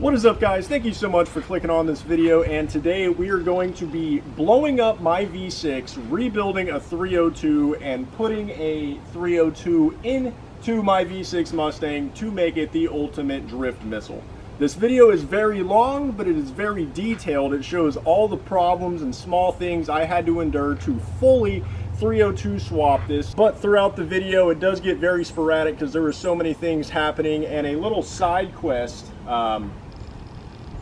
What is up, guys? Thank you so much for clicking on this video, and today we are going to be blowing up my V6, rebuilding a 302 and putting a 302 into my V6 Mustang to make it the ultimate drift missile. This video is very long, but it is very detailed. It shows all the problems and small things I had to endure to fully 302 swap this, but throughout the video it does get very sporadic because there were so many things happening, and a little side quest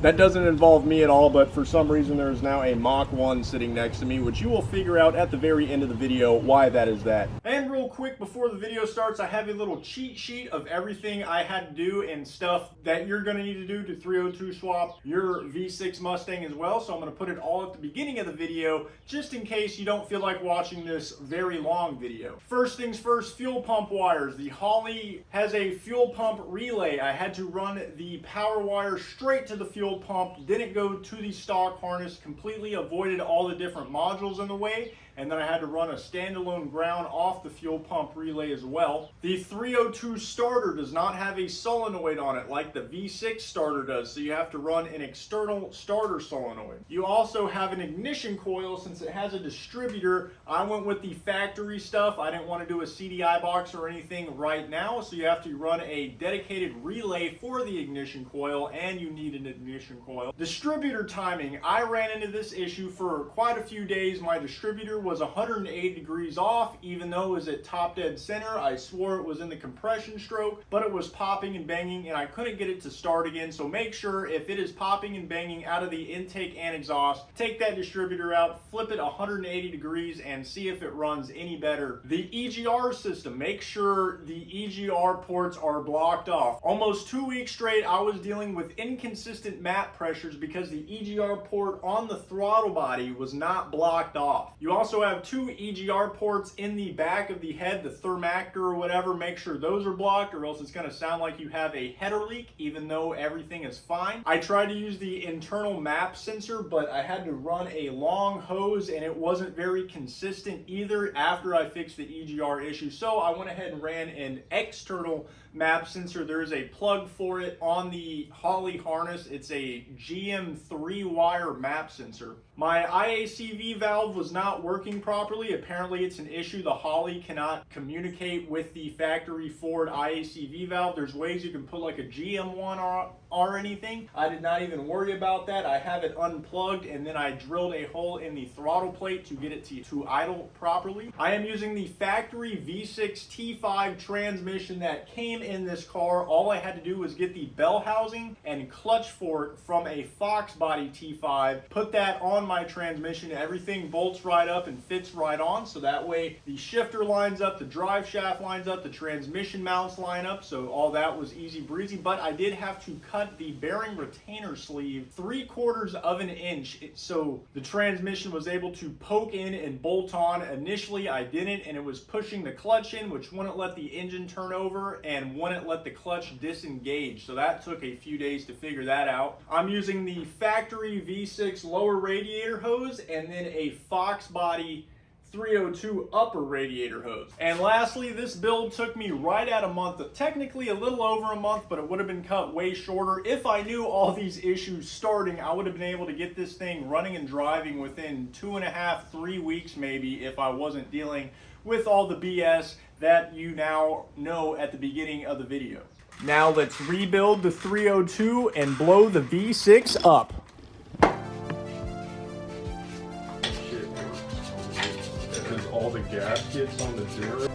that doesn't involve me at all, but for some reason there is now a Mach 1 sitting next to me, which you will figure out at the very end of the video why that is that. And real quick before the video starts, I have a little cheat sheet of everything I had to do and stuff that you're going to need to do to 302 swap your V6 Mustang as well. So I'm going to put it all at the beginning of the video just in case you don't feel like watching this very long video. First things first, fuel pump wires. The Holley has a fuel pump relay. I had to run the power wire straight to the fuel pump, didn't go to the stock harness, completely avoided all the different modules in the way, and then I had to run a standalone ground off the fuel pump relay as well. The 302 starter does not have a solenoid on it like the V6 starter does, so you have to run an external starter solenoid. You also have an ignition coil. Since it has a distributor, I went with the factory stuff. I didn't want to do a CDI box or anything right now, so you have to run a dedicated relay for the ignition coil, and you need an ignition coil. Distributor timing. I ran into this issue for quite a few days. My distributor was 180 degrees off, even though it was at top dead center. I swore it was in the compression stroke, but it was popping and banging, and I couldn't get it to start again. So make sure if it is popping and banging out of the intake and exhaust, take that distributor out, flip it 180 degrees, and see if it runs any better. The EGR system, make sure the EGR ports are blocked off. Almost 2 weeks straight, I was dealing with inconsistent map pressures because the EGR port on the throttle body was not blocked off. You also have two EGR ports in the back of the head, the thermactor or whatever. Make sure those are blocked, or else it's going to sound like you have a header leak even though everything is fine. I tried to use the internal map sensor, but I had to run a long hose and it wasn't very consistent either after I fixed the EGR issue. So I went ahead and ran an external map sensor. There is a plug for it on the Holley harness. It's a GM 3-wire map sensor. My IACV valve was not working properly. Apparently it's an issue. The Holley cannot communicate with the factory Ford IACV valve. There's ways you can put like a GM one or anything. I did not even worry about that. I have it unplugged, and then I drilled a hole in the throttle plate to get it to idle properly. I am using the factory V6 T5 transmission that came in this car. All I had to do was get the bell housing and clutch fork from a Foxbody T5, put that on my transmission. Everything bolts right up and fits right on, so that way the shifter lines up, the drive shaft lines up, the transmission mounts line up, so all that was easy breezy. But I did have to cut the bearing retainer sleeve 3/4 of an inch so the transmission was able to poke in and bolt on. Initially I didn't, and it was pushing the clutch in, which wouldn't let the engine turn over and wouldn't let the clutch disengage, so that took a few days to figure that out. I'm using the factory V6 lower radiator hose and then a Foxbody 302 upper radiator hose. And lastly, this build took me right at a month, technically a little over a month, but it would have been cut way shorter. If I knew all these issues starting, I would have been able to get this thing running and driving within 2.5, 3 weeks maybe, if I wasn't dealing with all the BS that you now know at the beginning of the video. Now let's rebuild the 302 and blow the V6 up. Because all the gaskets on the generator.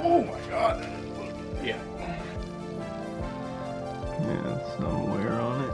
Oh my god, that is look. Yeah. Yeah, some wear on it.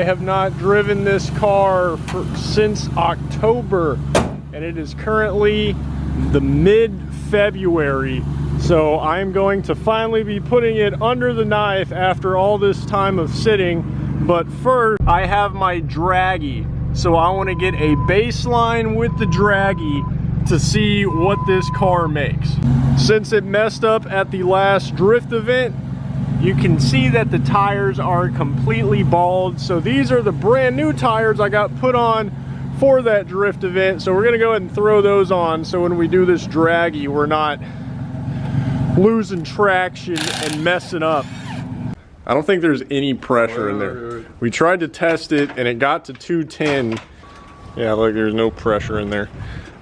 I have not driven this car since October, and it is currently the mid-February. So I'm going to finally be putting it under the knife after all this time of sitting. But first, I have my draggy. So I want to get a baseline with the draggy to see what this car makes. Since it messed up at the last drift event, you can see that the tires are completely bald. So these are the brand new tires I got put on for that drift event. So we're gonna go ahead and throw those on so when we do this draggy, we're not losing traction and messing up. I don't think there's any pressure in there. We tried to test it and it got to 210. Yeah, look, there's no pressure in there.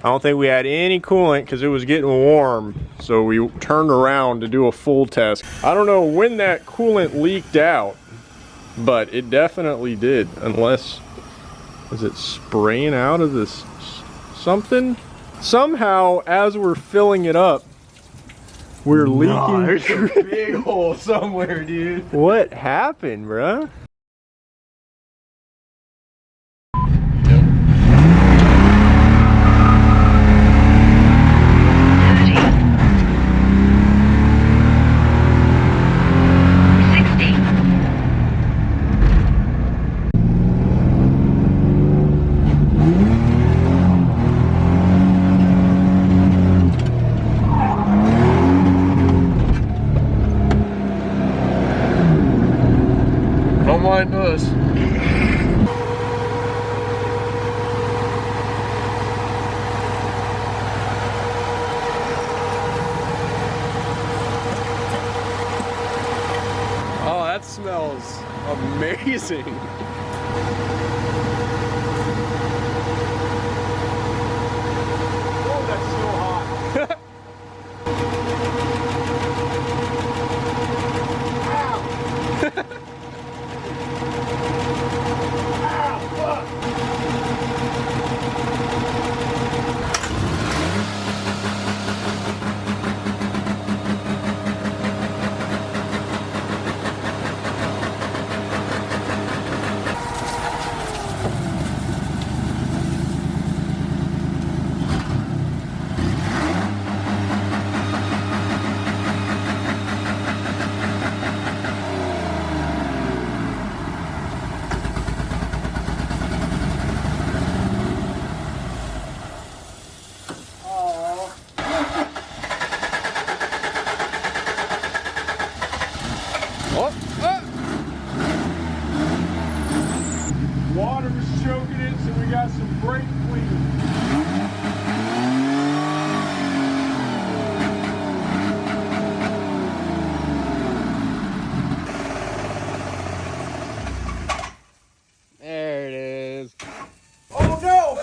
I don't think we had any coolant because it was getting warm. So we turned around to do a full test. I don't know when that coolant leaked out, but it definitely did. Unless, is it spraying out of this something? Somehow, as we're filling it up, we're leaking. Nah, there's a big hole somewhere, dude. What happened, bruh? Don't mind us. Oh, that smells amazing. Oh, that's so hot. Water's choking it, so we got some brake cleaner. There it is. Oh no!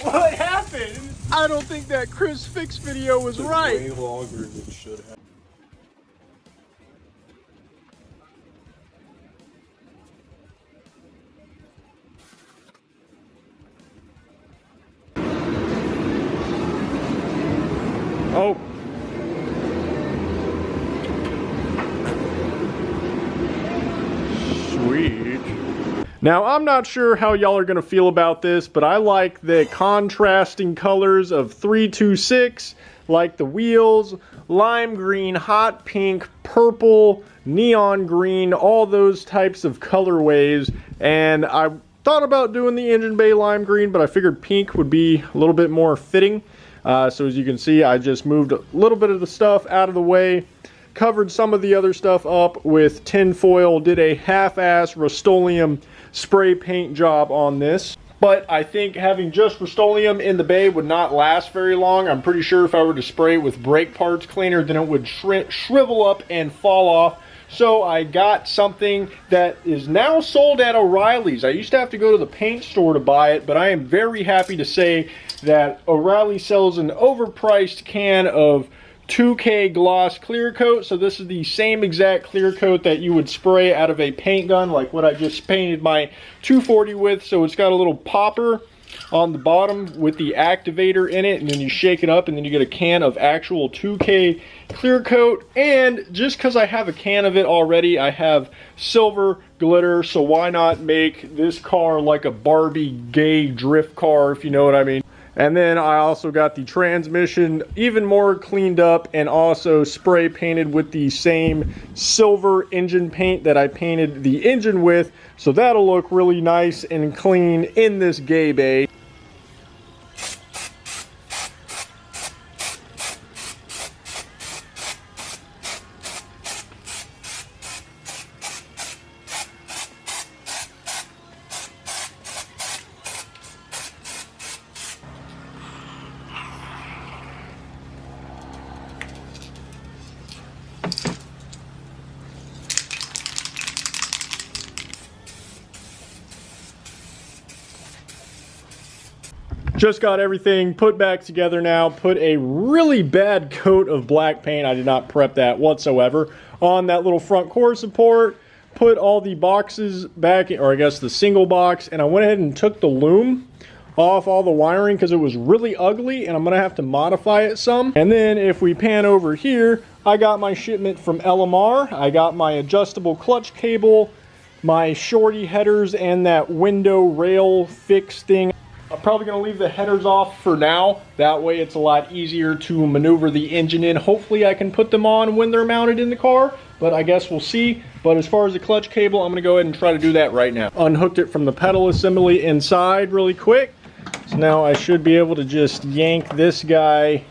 What happened? I don't think that Chris Fix video was right. Way longer than it should have. Oh. Sweet. Now, I'm not sure how y'all are going to feel about this, but I like the contrasting colors of 326, like the wheels, lime green, hot pink, purple, neon green, all those types of colorways. And I thought about doing the engine bay lime green, but I figured pink would be a little bit more fitting. So as you can see, I just moved a little bit of the stuff out of the way, covered some of the other stuff up with tin foil, did a half-ass Rust-Oleum spray paint job on this. But I think having just Rust-Oleum in the bay would not last very long. I'm pretty sure if I were to spray it with brake parts cleaner, then it would shrivel up and fall off. So I got something that is now sold at O'Reilly's. I used to have to go to the paint store to buy it, but I am very happy to say that O'Reilly sells an overpriced can of 2K gloss clear coat. So this is the same exact clear coat that you would spray out of a paint gun, like what I just painted my 240 with. So it's got a little popper on the bottom with the activator in it, and then you shake it up and then you get a can of actual 2K clear coat. And just because I have a can of it already, I have silver glitter, so why not make this car like a Barbie gay drift car, if you know what I mean. And then I also got the transmission even more cleaned up and also spray painted with the same silver engine paint that I painted the engine with. So that'll look really nice and clean in this gay bay. Just got everything put back together now. Put a really bad coat of black paint, I did not prep that whatsoever, on that little front core support. Put all the boxes back, or I guess the single box, and I went ahead and took the loom off all the wiring because it was really ugly and I'm gonna have to modify it some. And then if we pan over here, I got my shipment from LMR. I got my adjustable clutch cable, my shorty headers, and that window rail fix thing. I'm probably going to leave the headers off for now. That way it's a lot easier to maneuver the engine in. Hopefully I can put them on when they're mounted in the car, but I guess we'll see. But as far as the clutch cable, I'm going to go ahead and try to do that right now. Unhooked it from the pedal assembly inside really quick. So now I should be able to just yank this guy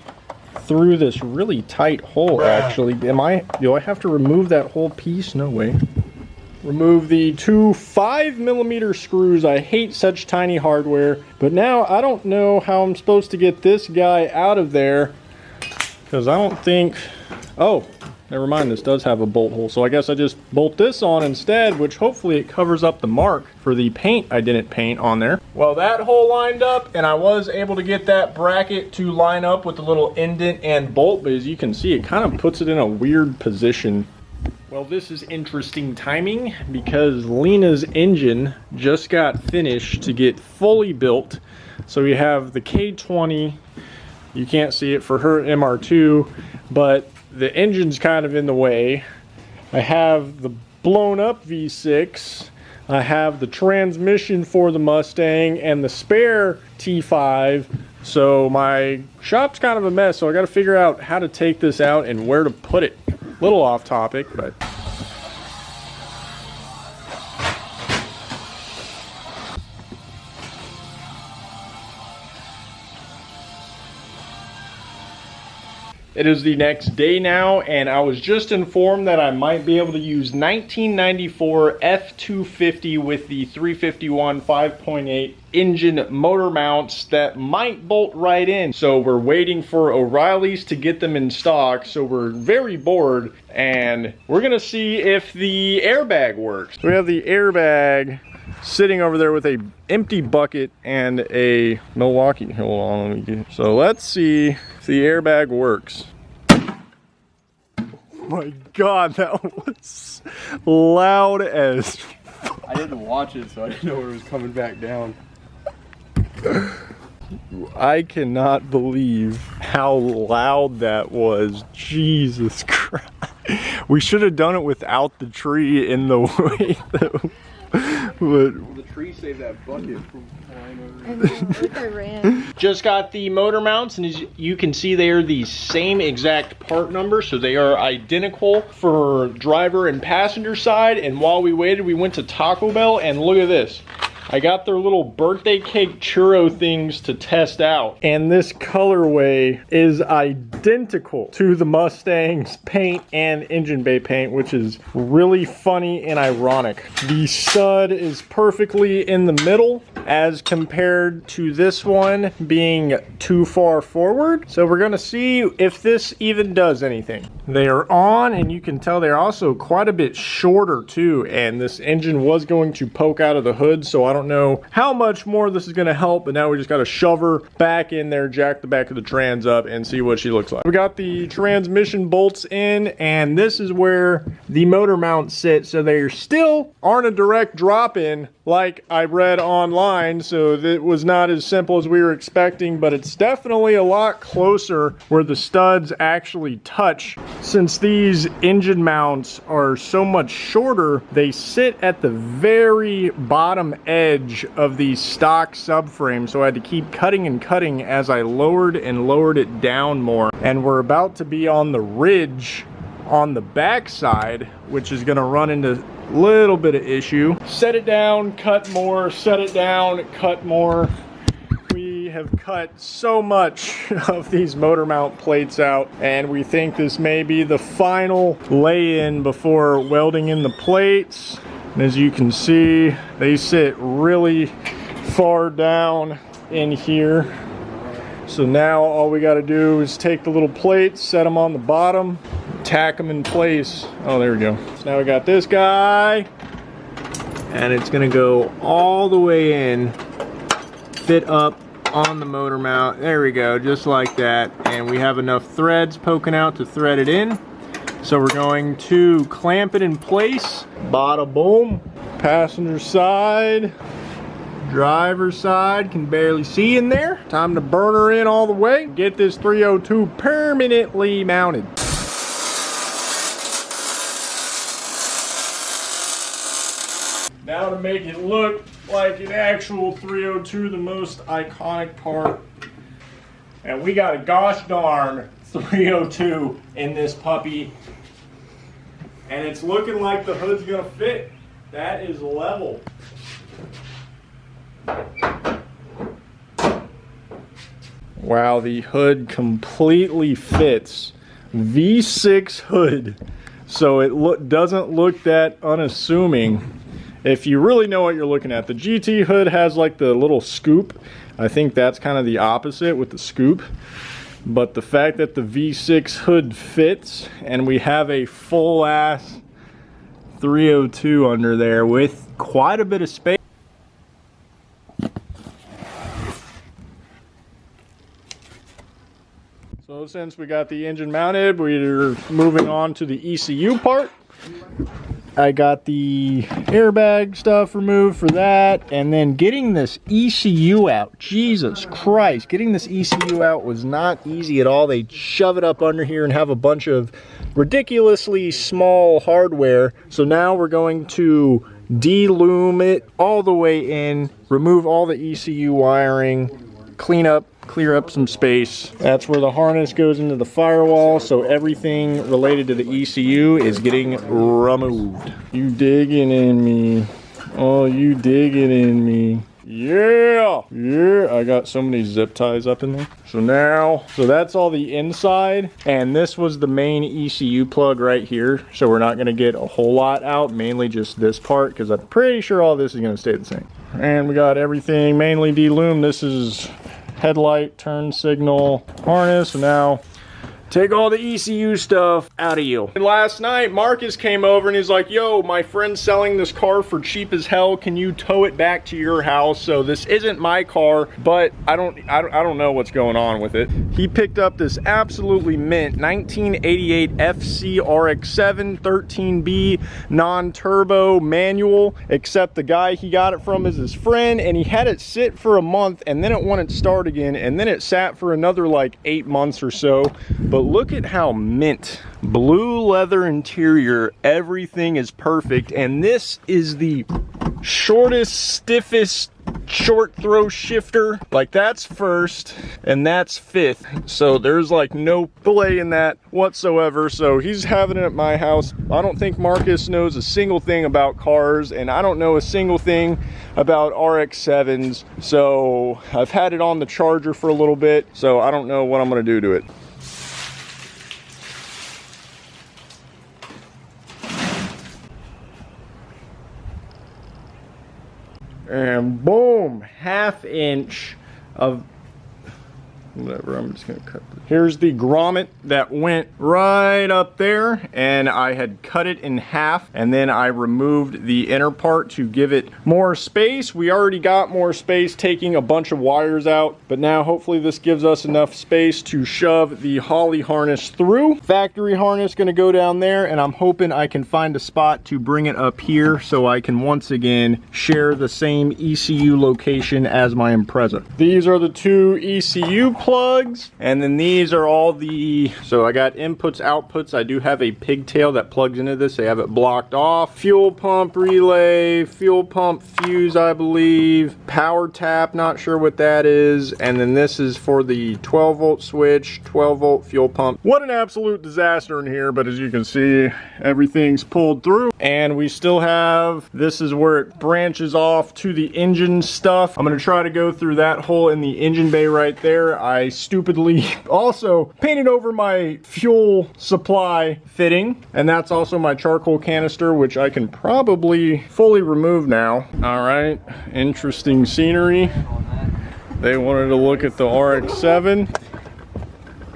through this really tight hole, actually. Do I have to remove that whole piece? No way. Remove the two 5mm screws. I hate such tiny hardware, but now I don't know how I'm supposed to get this guy out of there, because I don't think, oh, never mind, this does have a bolt hole, so I guess I just bolt this on instead, which hopefully it covers up the mark for the paint I didn't paint on there. Well, that hole lined up, and I was able to get that bracket to line up with the little indent and bolt, but as you can see, it kind of puts it in a weird position. Well, this is interesting timing because Lena's engine just got finished to get fully built. So we have the K20, you can't see it for her MR2, but the engine's kind of in the way. I have the blown up V6, I have the transmission for the Mustang and the spare T5. So my shop's kind of a mess, so I got to figure out how to take this out and where to put it. Little off topic, but it is the next day now, and I was just informed that I might be able to use 1994 F250 with the 351 5.8 engine motor mounts that might bolt right in. So we're waiting for O'Reilly's to get them in stock, so we're very bored, and we're gonna see if the airbag works. We have the airbag sitting over there with a empty bucket and a Milwaukee. Hold on, let me get, so let's see if the airbag works. Oh my god, that was loud as I didn't watch it, so I didn't know where it was coming back down. I cannot believe how loud that was. Jesus Christ. We should have done it without the tree in the way though. But The tree saved that bucket from flying over. I know, look, I ran. just got the motor mounts, and as you can see, they are the same exact part number, so they are identical for driver and passenger side. And while we waited, we went to Taco Bell, and look at this. I got their little birthday cake churro things to test out, and this colorway is identical to the Mustang's paint and engine bay paint, which is really funny and ironic. The stud is perfectly in the middle as compared to this one being too far forward. So we're gonna see if this even does anything. They are on, and you can tell they're also quite a bit shorter too, and this engine was going to poke out of the hood, so I don't know how much more this is going to help, but now we just got to shove her back in there, jack the back of the trans up, and see what she looks like. We got the transmission bolts in, and this is where the motor mounts sit, so they still aren't a direct drop in, like I read online, so it was not as simple as we were expecting, but it's definitely a lot closer where the studs actually touch. Since these engine mounts are so much shorter, they sit at the very bottom edge of the stock subframe, so I had to keep cutting and cutting as I lowered and lowered it down more. And we're about to be on the ridge on the back side, which is going to run into a little bit of issue. Set it down, cut more, set it down, cut more. We have cut so much of these motor mount plates out, and we think this may be the final lay-in before welding in the plates. And as you can see, they sit really far down in here. So now all we got to do is take the little plates, set them on the bottom, tack them in place. Oh, there we go. So now we got this guy, and it's going to go all the way in, fit up on the motor mount. There we go, just like that. And we have enough threads poking out to thread it in. So we're going to clamp it in place. Bada boom. Passenger side. Driver's side, can barely see in there. Time to burn her in all the way. Get this 302 permanently mounted. Now to make it look like an actual 302, the most iconic part. And we got a gosh darn 302 in this puppy. And it's looking like the hood's gonna fit. That is level. Wow, the hood completely fits. V6 hood. So it doesn't look that unassuming. If you really know what you're looking at, the GT hood has like the little scoop. I think that's kind of the opposite with the scoop. But the fact that the V6 hood fits and we have a full ass 302 under there with quite a bit of space. So since we got the engine mounted, we're moving on to the ECU part. I got the airbag stuff removed for that, and then getting this ECU out. Jesus Christ, getting this ECU out was not easy at all. They shove it up under here and have a bunch of ridiculously small hardware. So now we're going to de-loom it all the way in, remove all the ECU wiring, clear up some space. That's where the harness goes into the firewall, so everything related to the ECU is getting removed. You digging in me. Oh, you digging in me. Yeah! Yeah! I got so many zip ties up in there. So that's all the inside, and this was the main ECU plug right here, so we're not going to get a whole lot out, mainly just this part, because I'm pretty sure all this is going to stay the same. And we got everything mainly de-loomed. This is headlight, turn signal, harness. So now take all the ECU stuff out of you. And last night Marcus came over and he's like, yo, my friend's selling this car for cheap as hell, can you tow it back to your house? So this isn't my car, but I don't know what's going on with it. He picked up this absolutely mint 1988 FC RX-7 13B non-turbo manual, except the guy he got it from is his friend, and he had it sit for a month and then it wouldn't start again, and then it sat for another like 8 months or so. But look at how mint. Blue leather interior, everything is perfect, and this is the shortest, stiffest short throw shifter. Like, that's first and that's fifth, so there's like no delay in that whatsoever. So he's having it at my house. I don't think Marcus knows a single thing about cars, and I don't know a single thing about RX-7s, so I've had it on the charger for a little bit, so I don't know what I'm gonna do to it. And boom, 1/2 inch of Whatever, I'm just gonna cut this. Here's the grommet that went right up there, and I had cut it in half, and then I removed the inner part to give it more space. We already got more space taking a bunch of wires out, but now hopefully this gives us enough space to shove the Holley harness through. Factory harness gonna go down there, and I'm hoping I can find a spot to bring it up here so I can once again share the same ECU location as my Impreza. These are the two ECU plugs, and then these are all the, so I got inputs, outputs. I do have a pigtail that plugs into this. They have it blocked off. Fuel pump relay, fuel pump fuse, I believe. Power tap, not sure what that is. And then this is for the 12 volt switch, 12 volt fuel pump. What an absolute disaster in here, but as you can see, everything's pulled through. And we still have, this is where it branches off to the engine stuff. I'm gonna try to go through that hole in the engine bay right there. I stupidly also painted over my fuel supply fitting, and that's also my charcoal canister, which I can probably fully remove now. All right, interesting scenery. They wanted to look at the RX-7.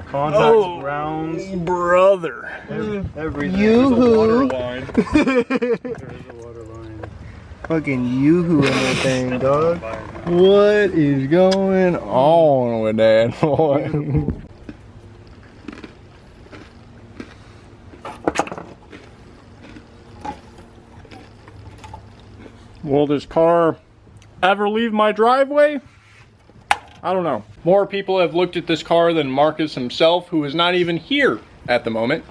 Contacts, rounds, brother. everything. Yoo-hoo. There's a water line. Fucking yoo-hoo in that thing, dog. What is going on with that boy? Will this car ever leave my driveway? I don't know. More people have looked at this car than Marcus himself, who is not even here at the moment.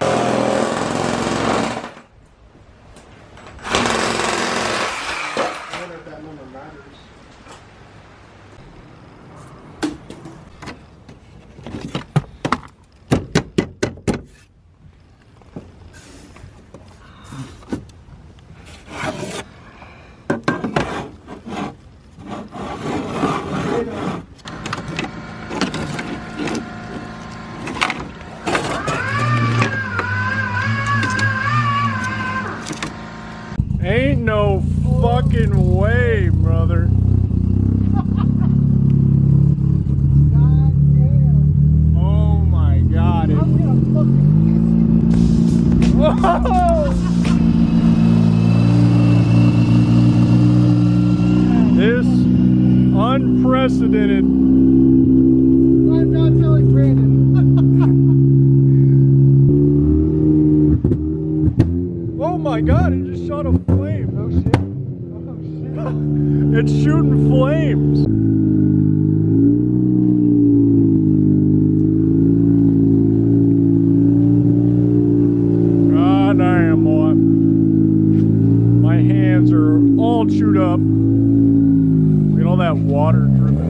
Ain't no fucking way, brother. Oh my god. Whoa! This unprecedented. I'm not telling Brandon. Oh my god, it just shot a flame. Oh shit. Oh shit. It's shooting flames. God damn, boy. My hands are all chewed up. Look at all that water dripping.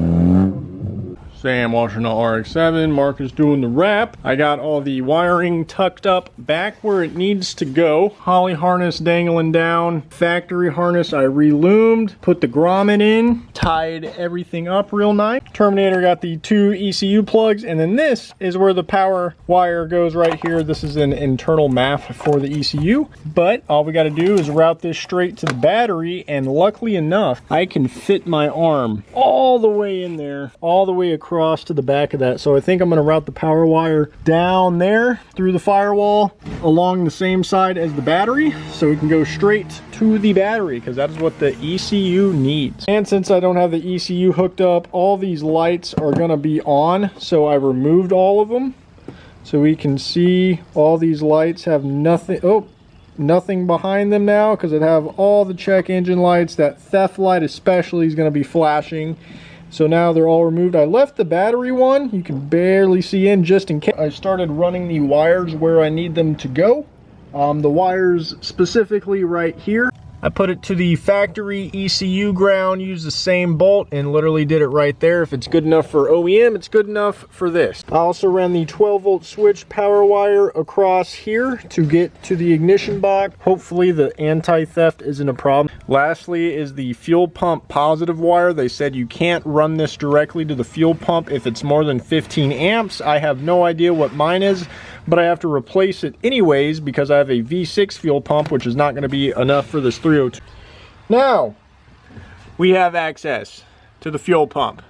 Sam washing the RX-7. Mark is doing the wrap. I got all the wiring tucked up back where it needs to go. Holley harness dangling down. Factory harness I reloomed. Put the grommet in. Tied everything up real nice. Terminator got the two ECU plugs. And then this is where the power wire goes right here. This is an internal MAF for the ECU. But all we got to do is route this straight to the battery. And luckily enough, I can fit my arm all the way in there. All the way across to the back of that. So I think I'm going to route the power wire down there through the firewall along the same side as the battery so we can go straight to the battery, because that is what the ECU needs. And since I don't have the ECU hooked up, all these lights are going to be on, so I removed all of them so we can see all these lights have nothing behind them now, because it have all the check engine lights. That theft light especially is going to be flashing. So now they're all removed. I left the battery one, you can barely see in, just in case. I started running the wires where I need them to go. The wires specifically right here. I put it to the factory ECU ground, used the same bolt, and literally did it right there. If it's good enough for OEM, it's good enough for this. I also ran the 12 volt switch power wire across here to get to the ignition box. Hopefully the anti-theft isn't a problem. Lastly is the fuel pump positive wire. They said you can't run this directly to the fuel pump if it's more than 15 amps. I have no idea what mine is, but I have to replace it anyways because I have a V6 fuel pump, which is not going to be enough for this 302. Now, we have access to the fuel pump.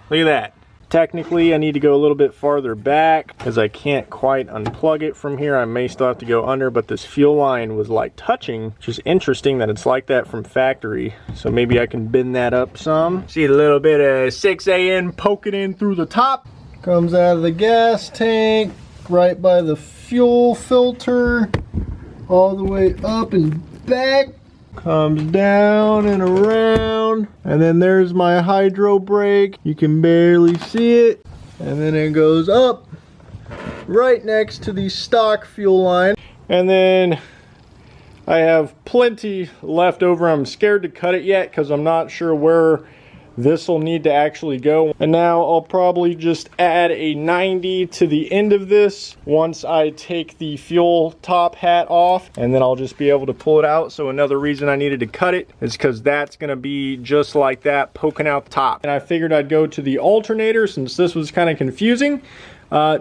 Look at that. Technically, I need to go a little bit farther back because I can't quite unplug it from here. I may still have to go under, but this fuel line was like touching, which is interesting that it's like that from factory. So maybe I can bend that up some. See a little bit of 6AN poking in through the top. Comes out of the gas tank, right by the fuel filter, all the way up and back. Comes down and around, and then there's my hydro brake. You can barely see it, and then it goes up right next to the stock fuel line. And then I have plenty left over. I'm scared to cut it yet because I'm not sure where this will need to actually go. And now I'll probably just add a 90 to the end of this once I take the fuel top hat off, and then I'll just be able to pull it out. So another reason I needed to cut it is because that's gonna be just like that, poking out the top. And I figured I'd go to the alternator since this was kind of confusing.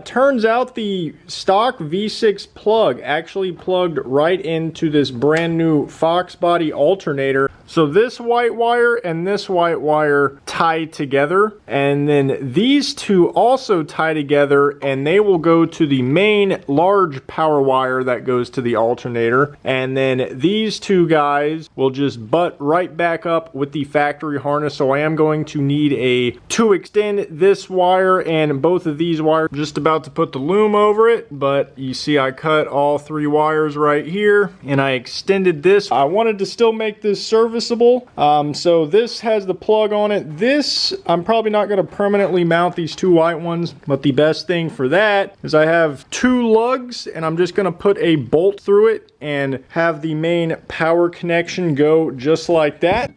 Turns out the stock V6 plug actually plugged right into this brand new Foxbody alternator. So this white wire and this white wire tie together, and then these two also tie together, and they will go to the main large power wire that goes to the alternator, and then these two guys will just butt right back up with the factory harness. So I am going to need to extend this wire and both of these wires. Just about to put the loom over it, but you see I cut all three wires right here and I extended this. I wanted to still make this serviceable, so this has the plug on it. This, I'm probably not going to permanently mount these two white ones, but the best thing for that is I have two lugs, and I'm just going to put a bolt through it and have the main power connection go just like that.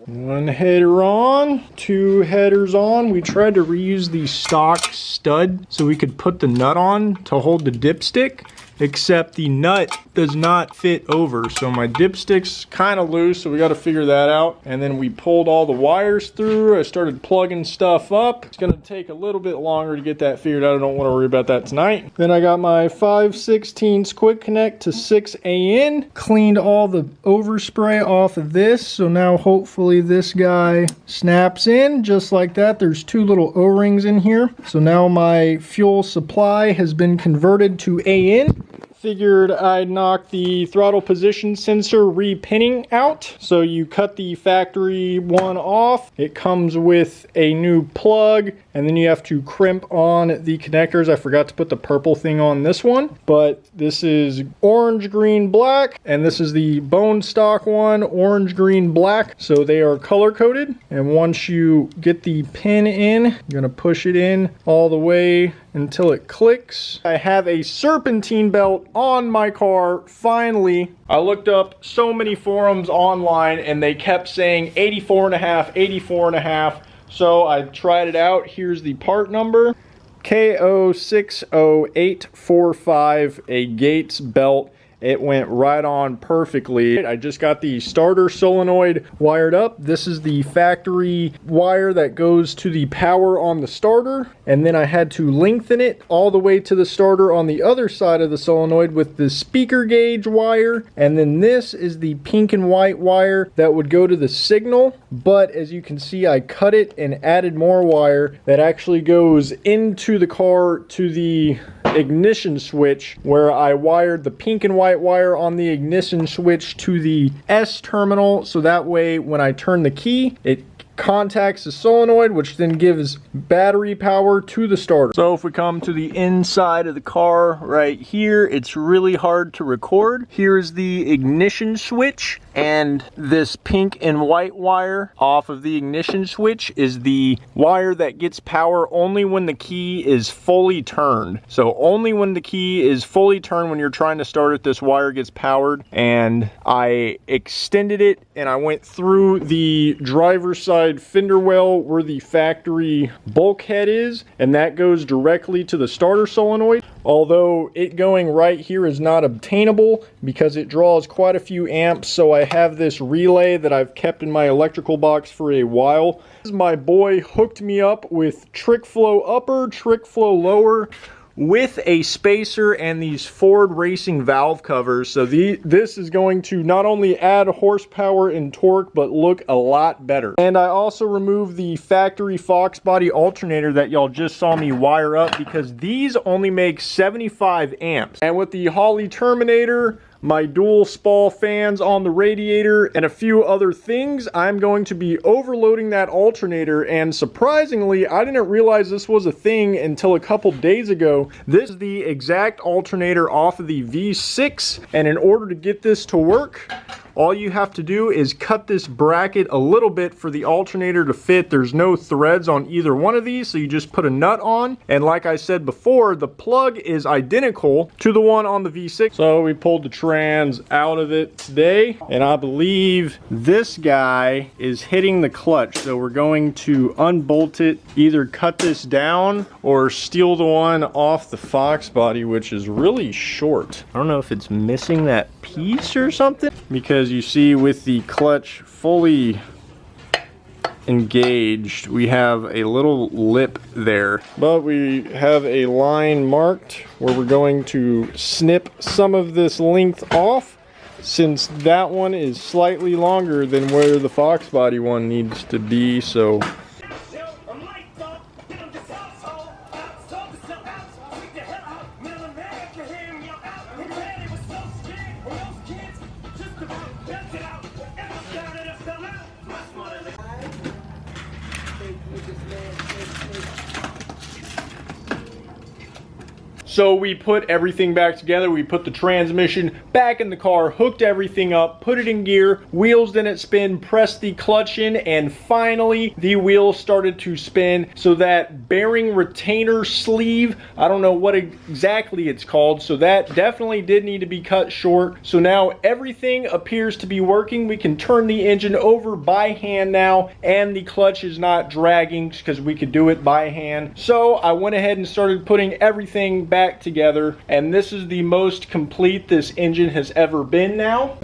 One header on, two headers on. We tried to reuse the stock stud so we could put the nut on to hold the dipstick, except the nut does not fit over. So my dipstick's kind of loose, so we got to figure that out. And then we pulled all the wires through. I started plugging stuff up. It's going to take a little bit longer to get that figured out. I don't want to worry about that tonight. Then I got my 5/16 quick connect to 6AN. Cleaned all the overspray off of this. So now hopefully this guy snaps in just like that. There's two little O-rings in here. So now my fuel supply has been converted to AN. Figured I'd knock the throttle position sensor repinning out. So you cut the factory one off. It comes with a new plug, and then you have to crimp on the connectors. I forgot to put the purple thing on this one, but this is orange, green, black, and this is the bone stock one, orange, green, black. So they are color coded, and once you get the pin in, you're gonna push it in all the way until it clicks. I have a serpentine belt on my car, finally. I looked up so many forums online and they kept saying 84.5, 84.5. So I tried it out. Here's the part number. KO60845, a Gates belt. It went right on perfectly. I just got the starter solenoid wired up. This is the factory wire that goes to the power on the starter. And then I had to lengthen it all the way to the starter on the other side of the solenoid with the speaker gauge wire. And then this is the pink and white wire that would go to the signal. But as you can see, I cut it and added more wire that actually goes into the car to the ignition switch, where I wired the pink and white wire on the ignition switch to the S terminal, so that way when I turn the key, it contacts the solenoid, which then gives battery power to the starter. So if we come to the inside of the car right here, it's really hard to record. Here's the ignition switch, and this pink and white wire off of the ignition switch is the wire that gets power only when the key is fully turned. So only when the key is fully turned, when you're trying to start it, this wire gets powered. And I extended it and I went through the driver's side fender well where the factory bulkhead is, and that goes directly to the starter solenoid. Although it going right here is not obtainable because it draws quite a few amps, so I have this relay that I've kept in my electrical box for a while. My boy hooked me up with trick flow upper, trick flow lower, with a spacer and these Ford racing valve covers. So this is going to not only add horsepower and torque, but look a lot better. And I also removed the factory Foxbody alternator that y'all just saw me wire up, because these only make 75 amps. And with the Holley Terminator, my dual spall fans on the radiator, and a few other things, I'm going to be overloading that alternator. And surprisingly, I didn't realize this was a thing until a couple days ago. This is the exact alternator off of the V6, and in order to get this to work, all you have to do is cut this bracket a little bit for the alternator to fit. There's no threads on either one of these, so you just put a nut on. And like I said before, the plug is identical to the one on the V6. So we pulled the trans out of it today, and I believe this guy is hitting the clutch. So we're going to unbolt it, either cut this down or steal the one off the Foxbody, which is really short. I don't know if it's missing that piece or something, because you see with the clutch fully engaged, we have a little lip there. But we have a line marked where we're going to snip some of this length off, since that one is slightly longer than where the Foxbody one needs to be. So we put everything back together. We put the transmission back in the car, hooked everything up, put it in gear, wheels didn't spin, pressed the clutch in, and finally the wheels started to spin. So that bearing retainer sleeve, I don't know what exactly it's called, so that definitely did need to be cut short. So now everything appears to be working. We can turn the engine over by hand now, and the clutch is not dragging because we could do it by hand. So I went ahead and started putting everything back together, and this is the most complete this engine has ever been now.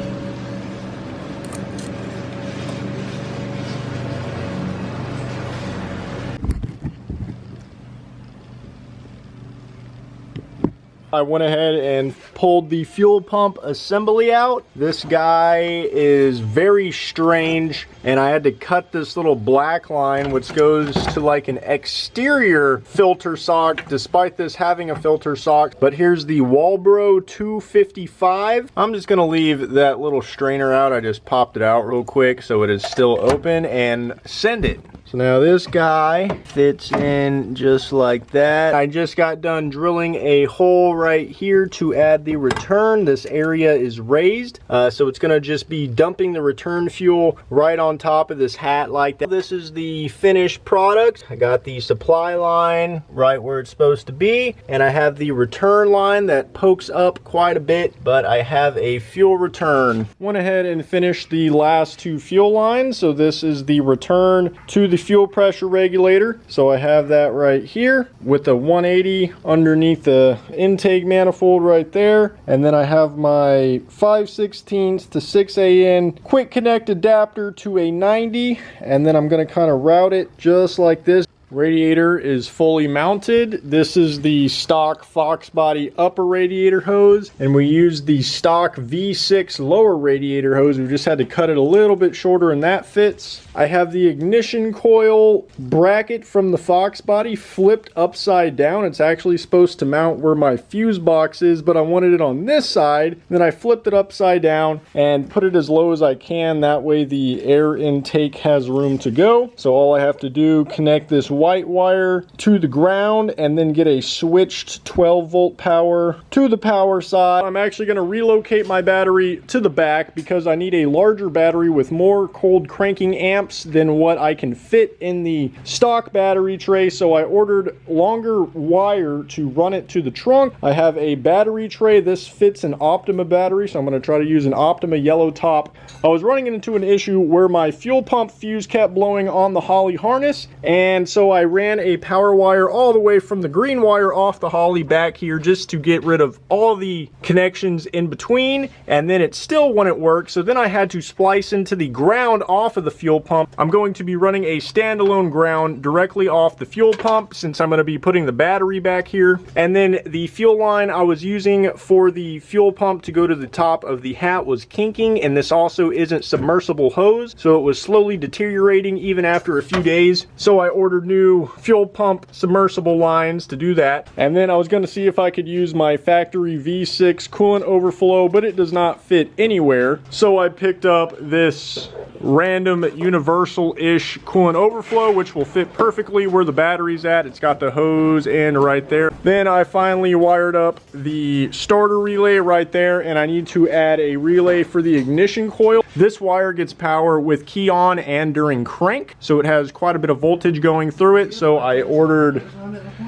I went ahead and pulled the fuel pump assembly out. This guy is very strange, and I had to cut this little black line, which goes to like an exterior filter sock, despite this having a filter sock. But here's the Walbro 255. I'm just gonna leave that little strainer out. I just popped it out real quick so it is still open, and send it. So now this guy fits in just like that. I just got done drilling a hole right here to add the return. This area is raised, so it's gonna just be dumping the return fuel right on top of this hat like that. This is the finished product. I got the supply line right where it's supposed to be, and I have the return line that pokes up quite a bit, but I have a fuel return. Went ahead and finished the last two fuel lines. So this is the return to the fuel pressure regulator. So I have that right here with the 180 underneath the intake manifold right there. And then I have my 5/16 to 6AN quick connect adapter to a 90. And then I'm going to kind of route it just like this. Radiator is fully mounted. This is the stock Foxbody upper radiator hose, and we used the stock V6 lower radiator hose. We just had to cut it a little bit shorter, and that fits. I have the ignition coil bracket from the Foxbody flipped upside down. It's actually supposed to mount where my fuse box is, but I wanted it on this side. Then I flipped it upside down and put it as low as I can. That way the air intake has room to go. So all I have to do, connect this white wire to the ground, and then get a switched 12-volt power to the power side. I'm actually going to relocate my battery to the back because I need a larger battery with more cold cranking amps than what I can fit in the stock battery tray. So I ordered longer wire to run it to the trunk. I have a battery tray. This fits an Optima battery, so I'm going to try to use an Optima yellow top. I was running into an issue where my fuel pump fuse kept blowing on the Holley harness, and so So I ran a power wire all the way from the green wire off the Holley back here just to get rid of all the connections in between, and then it still wouldn't work. So then I had to splice into the ground off of the fuel pump. I'm going to be running a standalone ground directly off the fuel pump since I'm going to be putting the battery back here. And then the fuel line I was using for the fuel pump to go to the top of the hat was kinking, and this also isn't submersible hose, so it was slowly deteriorating even after a few days. So I ordered new fuel pump submersible lines to do that. And then I was going to see if I could use my factory V6 coolant overflow, but it does not fit anywhere. So I picked up this random universal-ish coolant overflow, which will fit perfectly where the battery's at. It's got the hose end right there. Then I finally wired up the starter relay right there, and I need to add a relay for the ignition coil. This wire gets power with key on and during crank, so it has quite a bit of voltage going through it. So I ordered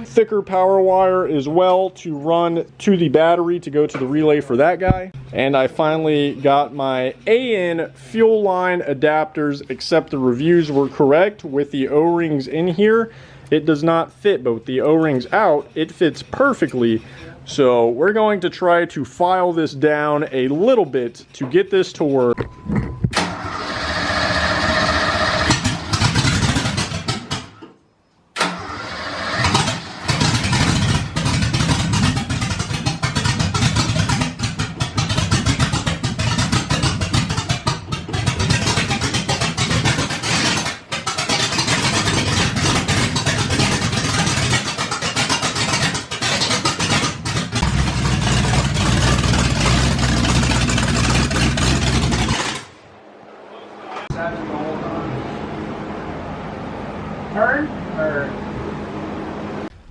thicker power wire as well to run to the battery to go to the relay for that guy. And I finally got my AN fuel line adapters, except the reviews were correct with the O-rings in here. It does not fit, but with the O-rings out, it fits perfectly. So we're going to try to file this down a little bit to get this to work.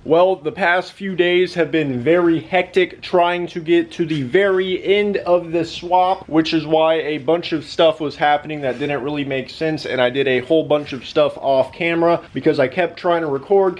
Well, the past few days have been very hectic trying to get to the very end of the swap, which is why a bunch of stuff was happening that didn't really make sense, and I did a whole bunch of stuff off camera because I kept trying to record,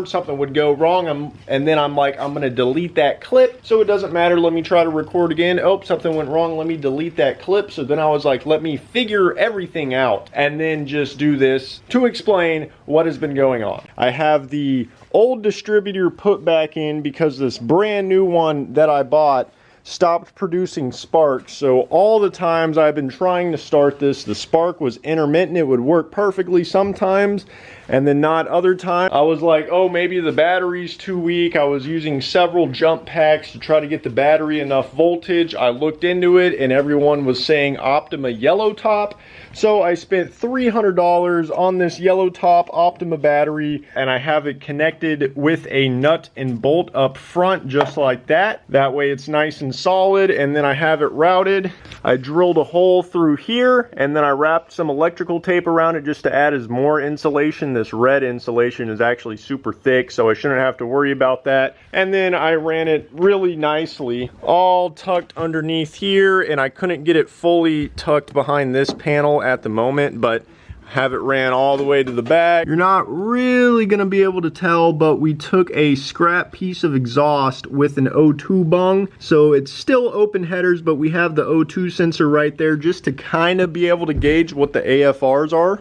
something would go wrong, and then I'm like, I'm gonna delete that clip, so it doesn't matter, let me try to record again. Oh, something went wrong, let me delete that clip. So then I was like, let me figure everything out and then just do this to explain what has been going on. I have the old distributor put back in because this brand new one that I bought stopped producing sparks. So all the times I've been trying to start this, the spark was intermittent. It would work perfectly sometimes and then not other times. I was like, oh, maybe the battery's too weak. I was using several jump packs to try to get the battery enough voltage. I looked into it and everyone was saying Optima yellow top. So I spent $300 on this yellow top Optima battery, and I have it connected with a nut and bolt up front just like that. That way it's nice and solid, and then I have it routed. I drilled a hole through here, and then I wrapped some electrical tape around it just to add as more insulation. This red insulation is actually super thick, so I shouldn't have to worry about that. And then I ran it really nicely, all tucked underneath here, and I couldn't get it fully tucked behind this panel at the moment, but have it ran all the way to the back. You're not really gonna be able to tell, but we took a scrap piece of exhaust with an O2 bung, so it's still open headers, but we have the O2 sensor right there just to kind of be able to gauge what the AFRs are.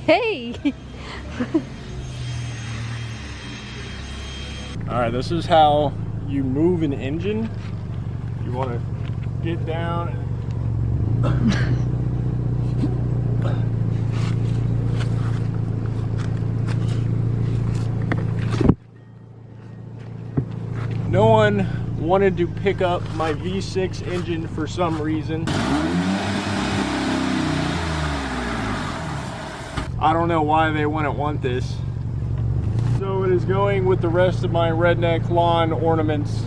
Hey! Alright, this is how you move an engine. You want to get down and no one wanted to pick up my V6 engine for some reason. I don't know why they wouldn't want this. So it is going with the rest of my redneck lawn ornaments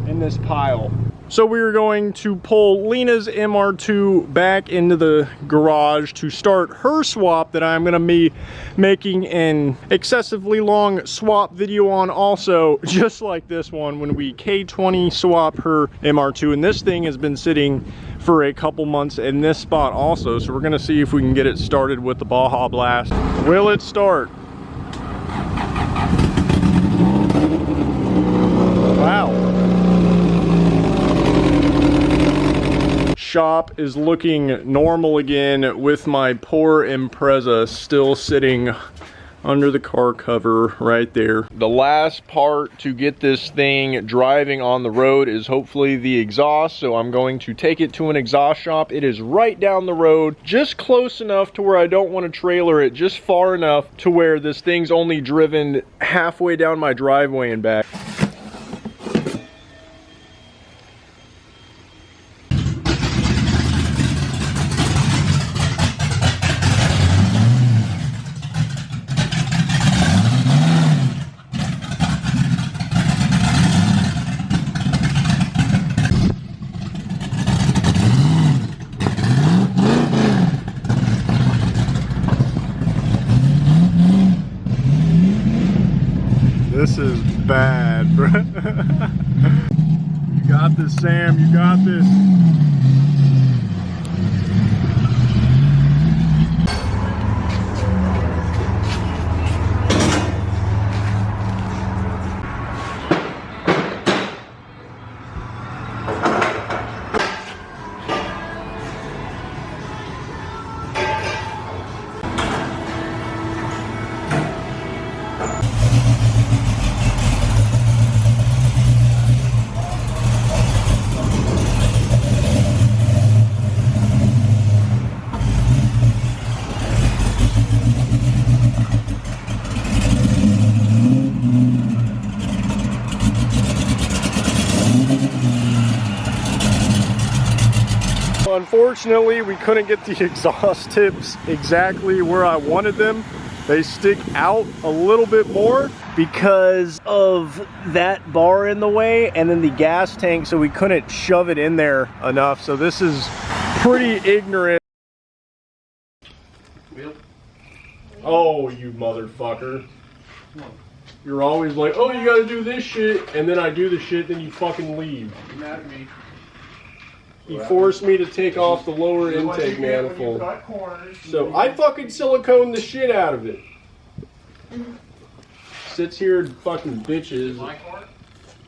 in this pile. So we are going to pull Lena's MR2 back into the garage to start her swap that I'm gonna be making an excessively long swap video on also, just like this one, when we K20 swap her MR2. And this thing has been sitting for a couple months in this spot also, so we're gonna see if we can get it started with the Baja Blast. Will it start? shop is looking normal again with my poor Impreza still sitting under the car cover right there. The last part to get this thing driving on the road is hopefully the exhaust, so I'm going to take it to an exhaust shop. It is right down the road, just close enough to where I don't want to trailer it, just far enough to where this thing's only driven halfway down my driveway and back. This is bad, bro. You got this, Sam. You got this. Unfortunately, we couldn't get the exhaust tips exactly where I wanted them. They stick out a little bit more because of that bar in the way and then the gas tank, so we couldn't shove it in there enough. So this is pretty ignorant. Oh, you motherfucker. You're always like, oh, you gotta do this shit, and then I do the shit, then you fucking leave. You're mad at me. He forced me to take off the lower intake manifold. So I fucking silicone the shit out of it. Sits here and fucking bitches.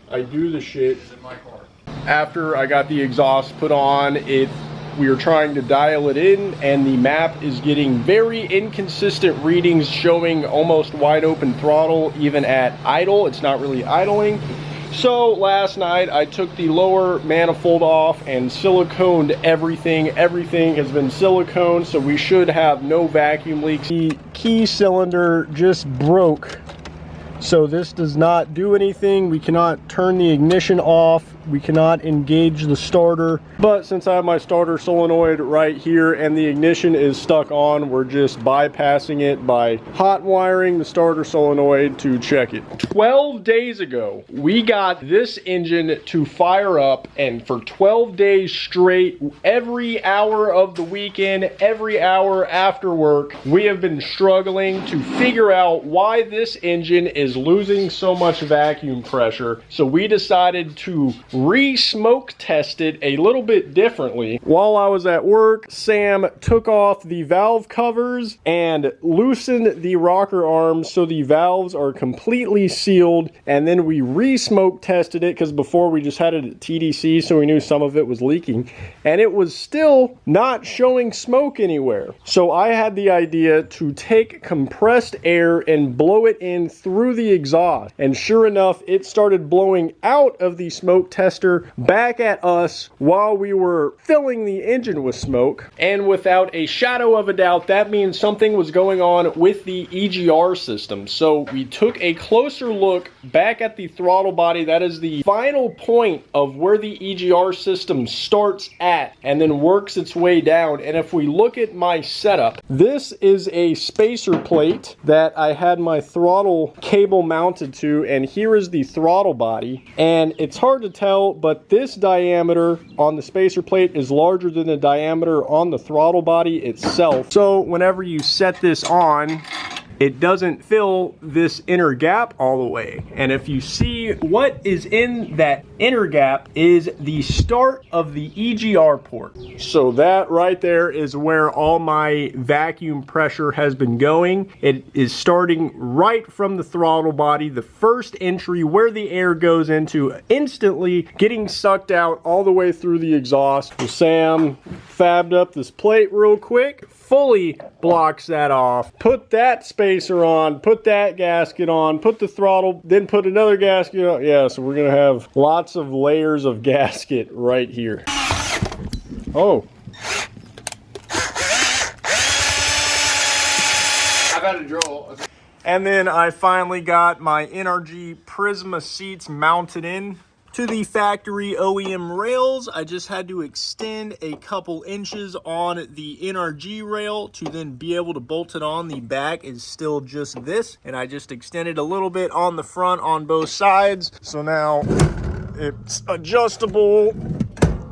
I do the shit. After I got the exhaust put on, we were trying to dial it in, and the map is getting very inconsistent readings, showing almost wide open throttle even at idle. It's not really idling. So last night I took the lower manifold off and siliconed everything. Everything has been siliconed, so we should have no vacuum leaks. The key cylinder just broke, so this does not do anything. We cannot turn the ignition off. We cannot engage the starter. But since I have my starter solenoid right here and the ignition is stuck on, we're just bypassing it by hot wiring the starter solenoid to check it. 12 days ago, we got this engine to fire up, and for 12 days straight, every hour of the weekend, every hour after work, we have been struggling to figure out why this engine is losing so much vacuum pressure. So we decided to re-smoke test it a little bit differently. While I was at work, Sam took off the valve covers and loosened the rocker arms so the valves are completely sealed, and then we re-smoke tested it because before we just had it at TDC, so we knew some of it was leaking, and it was still not showing smoke anywhere. So I had the idea to take compressed air and blow it in through the exhaust, and sure enough, it started blowing out of the smoke tester back at us while we were filling the engine with smoke. And without a shadow of a doubt, that means something was going on with the EGR system. So we took a closer look back at the throttle body. That is the final point of where the EGR system starts at and then works its way down. And if we look at my setup, this is a spacer plate that I had my throttle cable mounted to, and here is the throttle body. And it's hard to tell, but this diameter on the spacer plate is larger than the diameter on the throttle body itself. So whenever you set this on, it doesn't fill this inner gap all the way. And if you see what is in that inner gap is the start of the EGR port. So that right there is where all my vacuum pressure has been going. It is starting right from the throttle body, the first entry where the air goes into, instantly getting sucked out all the way through the exhaust. So Sam fabbed up this plate real quick, fully blocks that off, put that spacer on, put that gasket on, put the throttle, then put another gasket on. Yeah, so we're gonna have lots of layers of gasket right here. Oh. I've had a drill. And then I finally got my NRG Prisma seats mounted in to the factory OEM rails. I just had to extend a couple inches on the NRG rail to then be able to bolt it on. The back is still just this, and I just extended a little bit on the front on both sides. So now it's adjustable.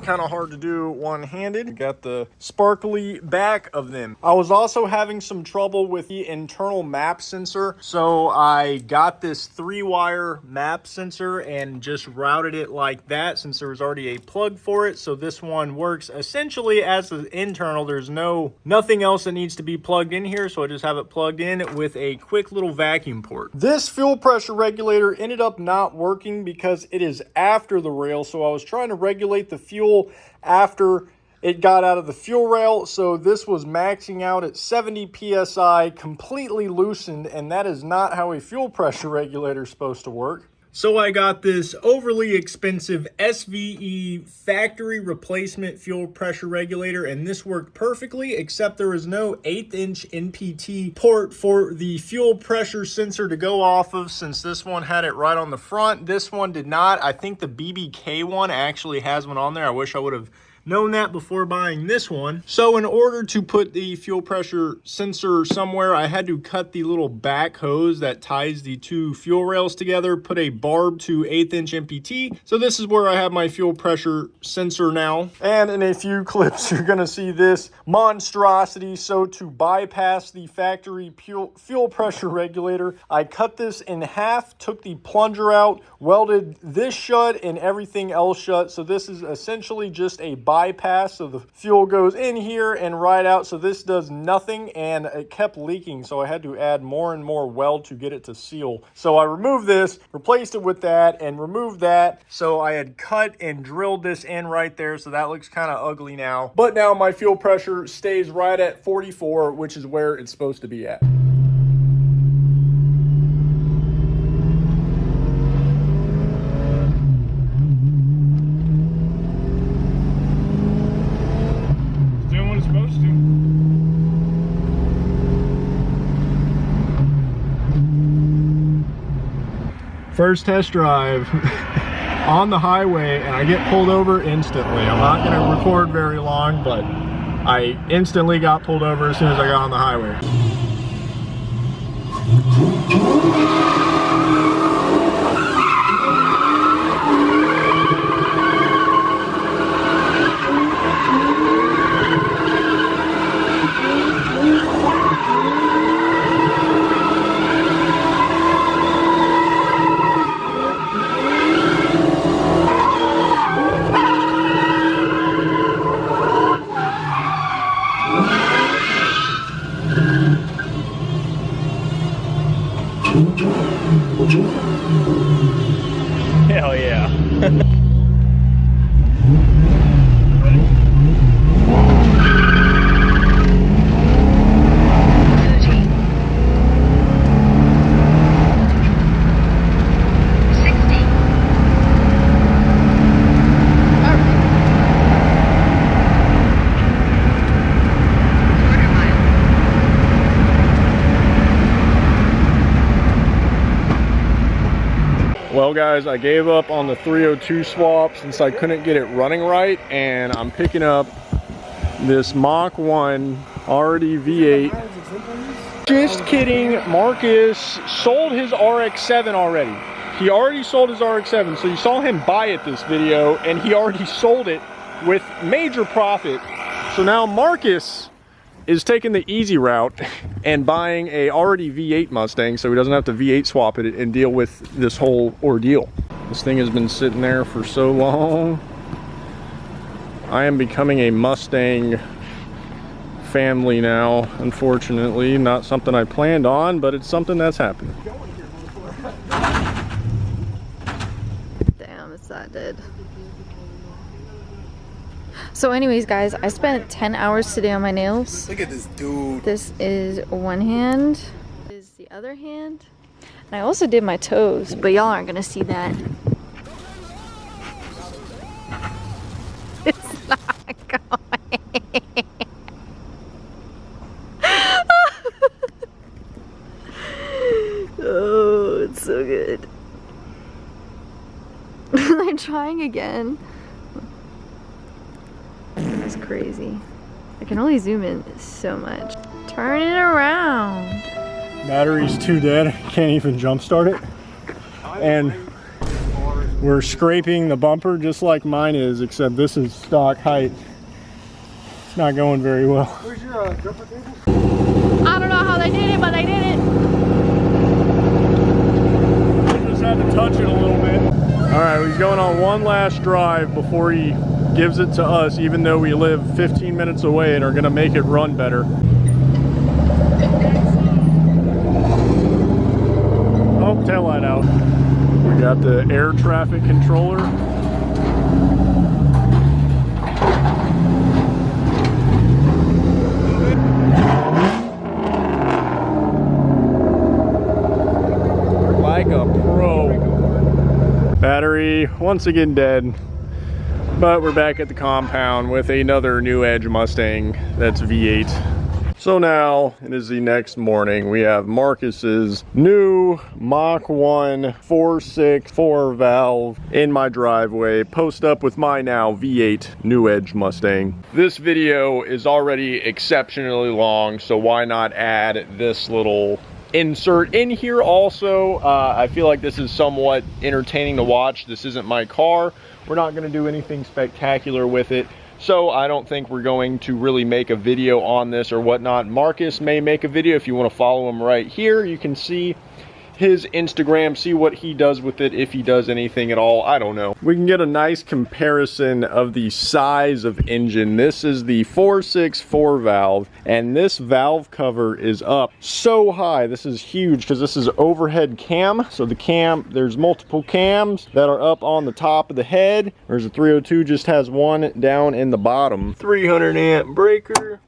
Kind of hard to do one-handed. Got the sparkly back of them. I was also having some trouble with the internal map sensor, so I got this 3-wire map sensor and just routed it like that since there was already a plug for it. So this one works essentially as the internal. There's nothing else that needs to be plugged in here, so I just have it plugged in with a quick little vacuum port. This fuel pressure regulator ended up not working because it is after the rail, so I was trying to regulate the fuel after it got out of the fuel rail, so this was maxing out at 70 psi, completely loosened, and that is not how a fuel pressure regulator is supposed to work. So I got this overly expensive SVE factory replacement fuel pressure regulator, and this worked perfectly, except there was no 1/8" NPT port for the fuel pressure sensor to go off of, since this one had it right on the front. This one did not. I think the BBK one actually has one on there. I wish I would have known that before buying this one. So in order to put the fuel pressure sensor somewhere, I had to cut the little back hose that ties the two fuel rails together, put a barb to 1/8" NPT. So this is where I have my fuel pressure sensor now. And in a few clips, you're gonna see this monstrosity. So to bypass the factory fuel pressure regulator, I cut this in half, took the plunger out, welded this shut and everything else shut. So this is essentially just a bypass, so the fuel goes in here and right out. So this does nothing, and it kept leaking, so I had to add more and more weld to get it to seal. So I removed this, replaced it with that, and removed that. So I had cut and drilled this in right there, so that looks kind of ugly now. But now my fuel pressure stays right at 44, which is where it's supposed to be at. First test drive on the highway, and I get pulled over instantly. I'm not going to record very long, but I instantly got pulled over as soon as I got on the highway. Hell yeah. Well guys, I gave up on the 302 swap since I couldn't get it running right, and I'm picking up this Mach 1 already V8. Just kidding, Marcus sold his RX-7 already. He already sold his RX-7, so you saw him buy it this video, and he already sold it with major profit. So now Marcus is taking the easy route and buying a already V8 Mustang so he doesn't have to V8 swap it and deal with this whole ordeal. This thing has been sitting there for so long. I am becoming a Mustang family now, unfortunately. Not something I planned on, but it's something that's happened. Damn, it's that dead. So anyways, guys, I spent 10 hours today on my nails. Look at this dude. This is one hand. This is the other hand. And I also did my toes, but y'all aren't gonna see that. It's not going. Oh, it's so good. I'm trying again. It's crazy. I can only zoom in so much. Turn it around. Battery's too dead. Can't even jump start it. And we're scraping the bumper just like mine is, except this is stock height. It's not going very well. Where's your jumper cable? I don't know how they did it, but they did it. I just had to touch it a little bit. All right, he's going on one last drive before he gives it to us, even though we live 15 minutes away and are gonna make it run better. Oh, tail light out. We got the air traffic controller. Like a pro. Battery once again dead. But we're back at the compound with another new Edge Mustang that's V8. So now it is the next morning. We have Marcus's new Mach 1 4.6 4-valve in my driveway, post up with my now V8 new Edge Mustang. This video is already exceptionally long, so why not add this little insert in here also. I feel like this is somewhat entertaining to watch. This isn't my car. We're not going to do anything spectacular with it, so I don't think we're going to really make a video on this or whatnot. Marcus may make a video. If you want to follow him right here, you can see his Instagram, see what he does with it, if he does anything at all. I don't know. We can get a nice comparison of the size of engine. This is the 4.6 4-valve, and this valve cover is up so high. This is huge because this is overhead cam. So the cam, there's multiple cams that are up on the top of the head, whereas the 302 just has one down in the bottom. 300 amp breaker.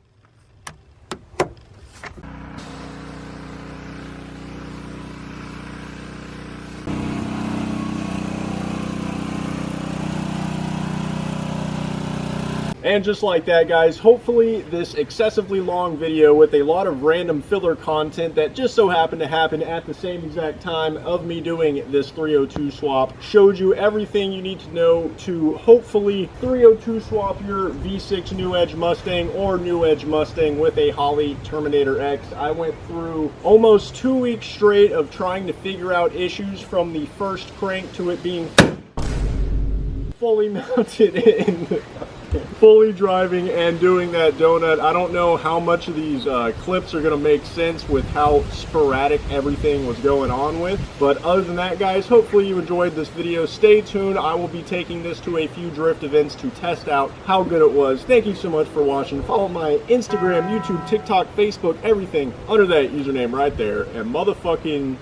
And just like that, guys, hopefully this excessively long video with a lot of random filler content that just so happened to happen at the same exact time of me doing this 302 swap showed you everything you need to know to hopefully 302 swap your V6 New Edge Mustang or New Edge Mustang with a Holley Terminator X. I went through almost 2 weeks straight of trying to figure out issues from the first crank to it being fully mounted in fully driving and doing that donut. I don't know how much of these clips are going to make sense with how sporadic everything was going on with, but other than that, guys, hopefully you enjoyed this video. Stay tuned. I will be taking this to a few drift events to test out how good it was. Thank you so much for watching. Follow my Instagram, YouTube, TikTok, Facebook, everything under that username right there, and motherfucking